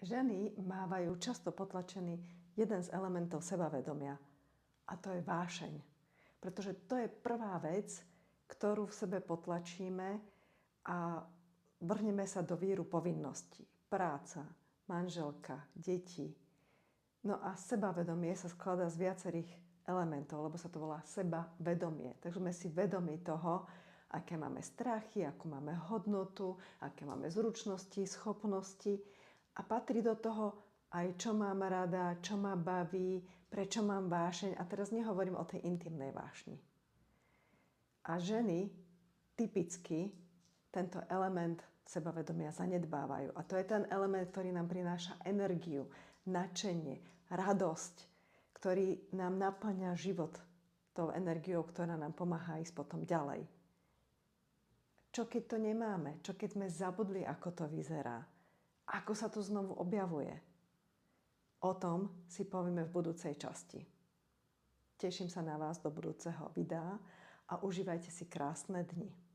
Ženy mávajú často potlačený jeden z elementov sebavedomia a to je vášeň. Pretože to je prvá vec, ktorú v sebe potlačíme a vrhneme sa do víru povinností. Práca, manželka, deti. No a sebavedomie sa skladá z viacerých elementov, lebo sa to volá sebavedomie. Takže sme si vedomi toho, aké máme strachy, akú máme hodnotu, aké máme zručnosti, schopnosti. A patrí do toho aj čo mám rada, čo ma baví, prečo mám vášeň. A teraz nehovorím o tej intimnej vášni. A ženy typicky tento element sebavedomia zanedbávajú. A to je ten element, ktorý nám prináša energiu, nadšenie, radosť, ktorý nám naplňa život tou energiou, ktorá nám pomáha ísť potom ďalej. Čo keď to nemáme? Čo keď sme zabudli, ako to vyzerá? Ako sa to znovu objavuje? O tom si povieme v budúcej časti. Teším sa na vás do budúceho videa a užívajte si krásne dni.